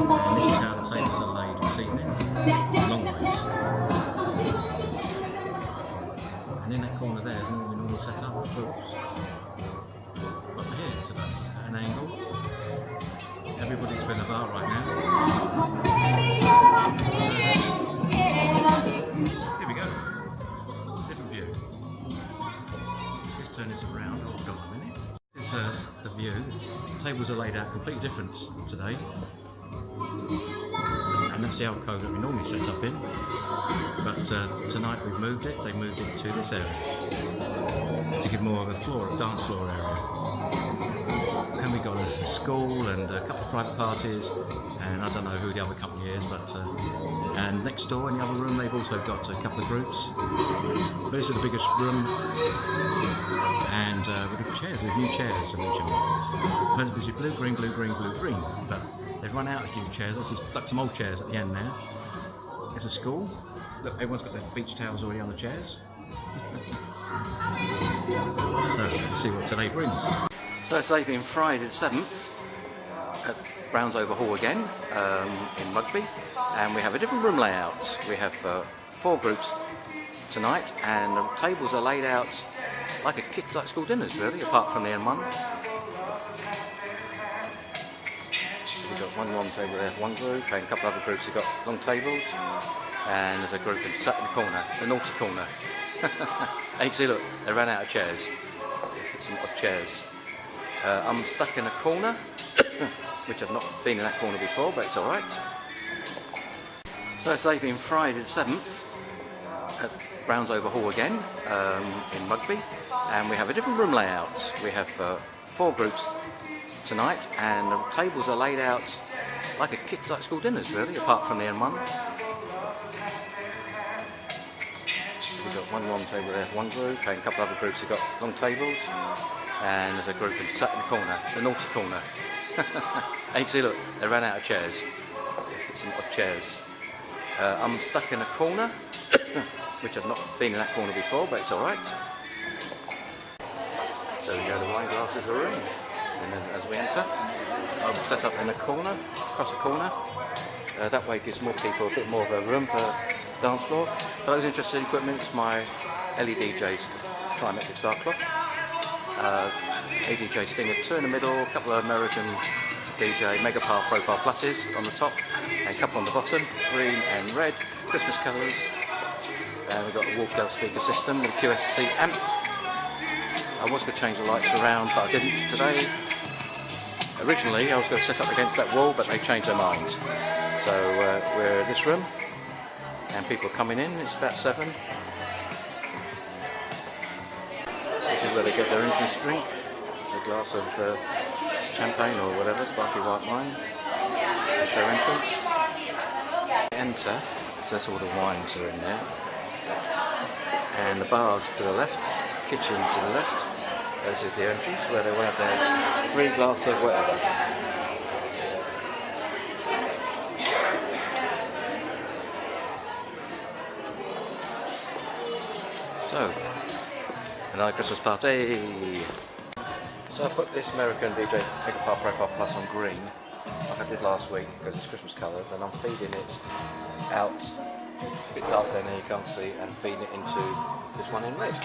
is how the tables are laid this evening, long ways. And in that corner there is where we normally set up the groups. But we're here today at an angle. Everybody's been about right now. Here we go. Different view. Let's turn this around. Hold on a minute. This is the view. Tables are laid out completely different today. And that's the alcove that we normally set up in. But tonight we've moved it. They moved it to this area to give more of a dance floor area. And we got a school and a couple of private parties, and I don't know who the other company is, but and next door in the other room they've also got a couple of groups. This is the biggest room, and with chairs, with new chairs originally. Because you blue, green, blue, green, blue, green, but they've run out of new chairs. They've just stuck some old chairs at the end there. It's a school. Look, everyone's got their beach towels already on the chairs. So let's see what today brings. So it's today being Friday the 7th at Brownsover Hall again in Rugby, and we have a different room layout. We have 4 groups tonight, and the tables are laid out like like school dinners really, apart from the N1. So we've got one long table there, one group, and a couple of other groups have got long tables, and there's a group that's sat in the corner, the naughty corner. And you can see, look, they ran out of chairs. Some odd chairs. I'm stuck in a corner, which I've not been in that corner before, but it's alright. So it's today being Friday the 7th at Brownsover Hall again in Rugby, and we have a different room layout. We have 4 groups tonight, and the tables are laid out like like school dinners really, apart from the N1. So we've got one long table there, one group, and a couple of other groups have got long tables. And there's a group that's sat in the corner, the naughty corner. And you can see, look, they ran out of chairs. Some odd chairs. I'm stuck in a corner, which I've not been in that corner before, but it's alright. So we go, the wine glasses are in, and then as we enter, I'm set up in a corner, across a corner. That way it gives more people a bit more of a room for dance floor. For those interested in equipment, it's my ADJ Tri star clock. ADJ Stinger 2 in the middle, a couple of American ADJ Mega profile pluses on the top, and a couple on the bottom, green and red, Christmas colours. And we've got a Whafedale speaker system with a QSC amp. I was going to change the lights around, but I didn't today. Originally I was going to set up against that wall, but they changed their minds. So we're in this room, and people are coming in. It's about 7. This is where they get their entrance drink, a glass of champagne or whatever, sparkly white wine. That's their entrance. Enter, so that's all the wines are in there. And the bar's to the left, kitchen to the left. This is the entrance where they will have their 3 glasses of whatever. So, another Christmas party! So I put this American DJ Mega Profile Plus on green, like I did last week, because it's Christmas colours, and I'm feeding it out, a bit dark down there you can't see, and feeding it into this one in red.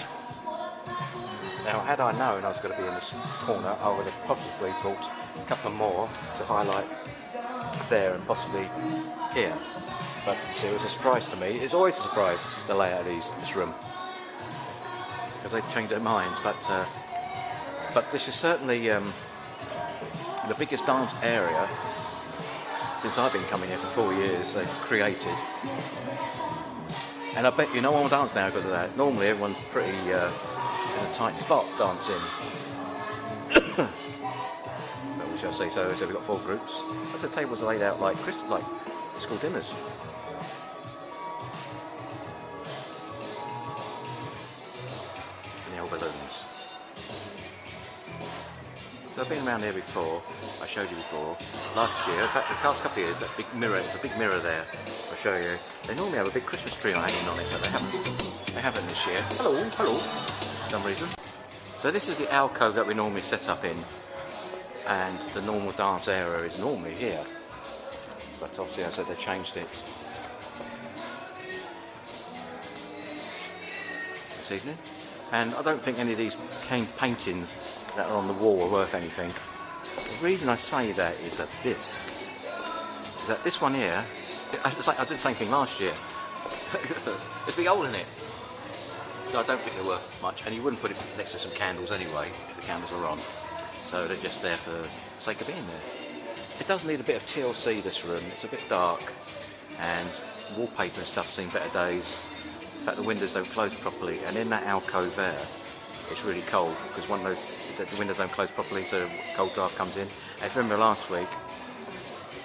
Now had I known I was going to be in this corner, I would have possibly bought a couple more to highlight there and possibly here. But it was a surprise to me. It's always a surprise, the layout of this room, because they've changed their minds, but this is certainly the biggest dance area since I've been coming here for 4 years they've created, and I bet you no one will dance now because of that. Normally everyone's pretty in a tight spot dancing. But we shall see. So we've got 4 groups. As the tables are laid out like school dinners. Balloons. So I've been around here before, I showed you before, last year, in fact the past couple of years, that big mirror, there's a big mirror there, I'll show you. They normally have a big Christmas tree hanging on it, but they haven't this year. Hello, for some reason. So this is the alcove that we normally set up in, and the normal dance area is normally here. but obviously as I said they changed it this evening. And I don't think any of these paintings that are on the wall are worth anything. The reason I say that is that this one here, I did the same thing last year. There's a big hole in it, so I don't think they're worth much, and you wouldn't put it next to some candles anyway if the candles are on, so they're just there for the sake of being there. It does need a bit of TLC, this room. It's a bit dark, and wallpaper and stuff seen better days. In fact, the windows don't close properly, and in that alcove there it's really cold because the windows don't close properly, so the cold draft comes in. And if you remember last week,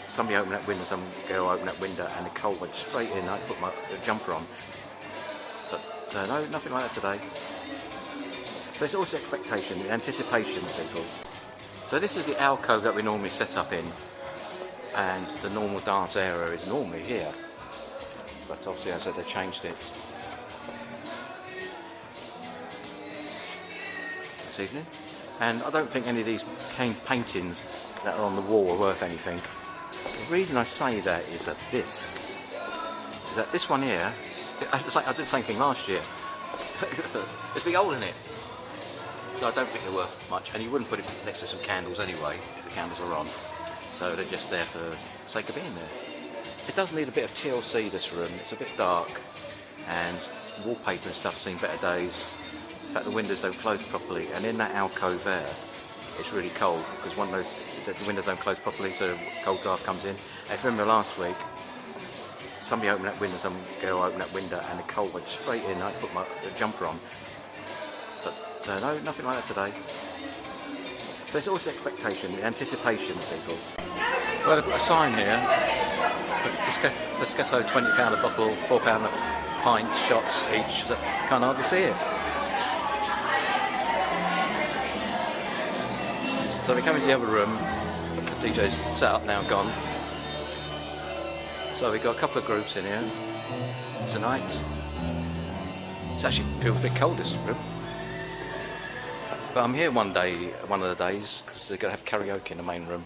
somebody opened that window, some girl opened that window, and the cold went straight in. I put my jumper on, but no, nothing like that today. There's also expectation, the anticipation of people. So this is the alcove that we normally set up in, and the normal dance area is normally here, but obviously as I said they changed it this evening. And I don't think any of these paintings that are on the wall are worth anything. The reason I say that is that this one here, I did the same thing last year. There's a big hole in it, so I don't think they're worth much, and you wouldn't put it next to some candles anyway if the candles are on, so they're just there for the sake of being there. It does need a bit of TLC, this room. It's a bit dark, and wallpaper and stuff seen better days. In fact, the windows don't close properly, and in that alcove there it's really cold because the windows don't close properly, so the cold draft comes in. And if you remember last week, somebody opened that window, some girl opened that window, and the cold went straight in. I put my jumper on, but no, nothing like that today. There's also expectation, the anticipation of people. Well, I've got a sign here, Moscato £20 a bottle, £4 a pint, shots each, so can't hardly see it. So we come into the other room, the DJ's set up now, gone. So we've got a couple of groups in here tonight. It's actually feels a bit cold, this room. But I'm here one of the days, because they're going to have karaoke in the main room.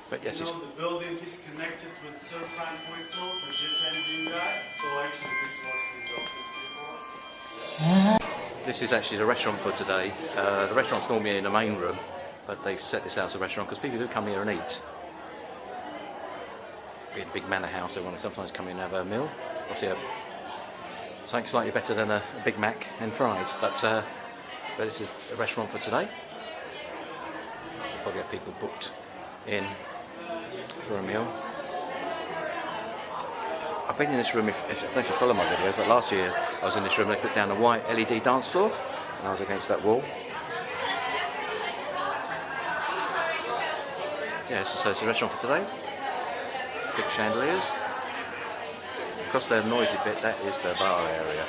But yes, the building is connected with Sir Frank Whittle, the jet engine guy. So actually this was his office before. This is actually the restaurant for today. The restaurant's normally in the main room, but they've set this out as a restaurant because people do come here and eat. Being a big manor house, they want to sometimes come in and have a meal. Obviously, something slightly better than a Big Mac and fries, but this is a restaurant for today. We'll probably have people booked in for a meal. I've been in this room, if I don't know if you follow my videos, but last year I was in this room. They put down a white LED dance floor, and I was against that wall. Yeah, so it's a restaurant for today. Big chandeliers. Across the noisy bit, that is the bar area.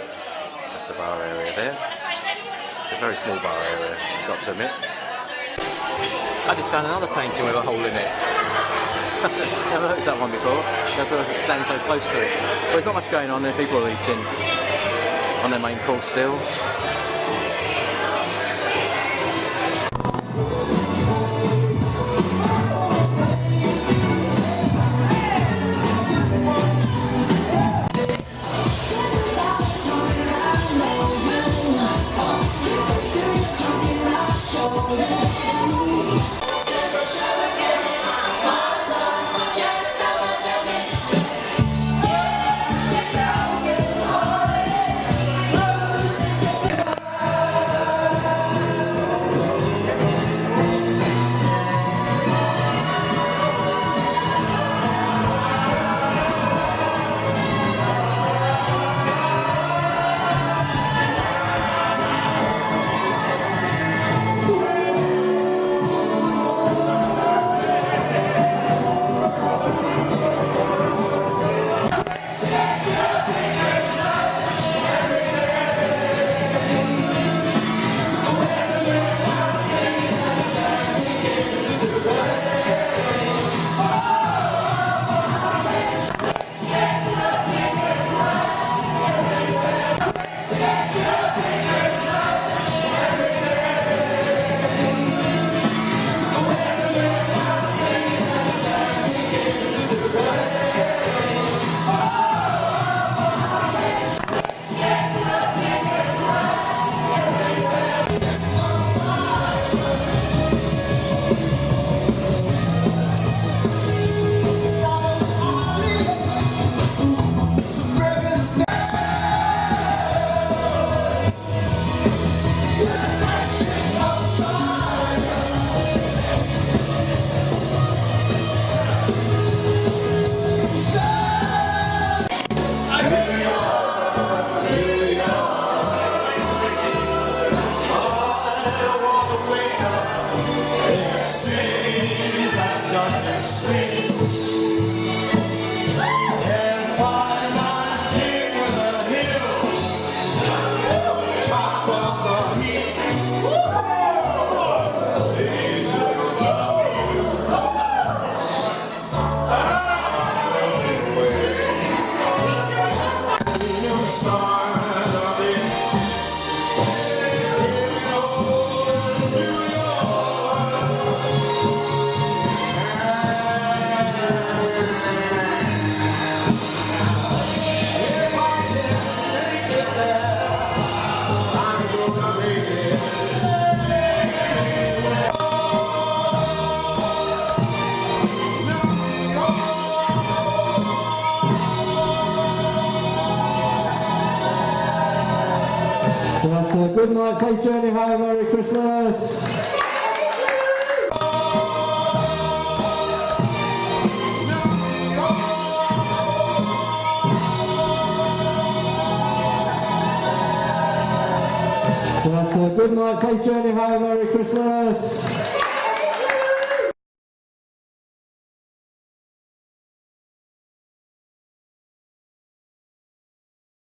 That's the bar area there. It's a very small bar area, I've got to admit. I just found another painting with a hole in it. Never noticed that one before. Never standing so close to it. But there's not much going on there. People are eating on their main course still. So that's a good night, safe journey home, Merry Christmas. So that's a good night, safe journey home, Merry Christmas.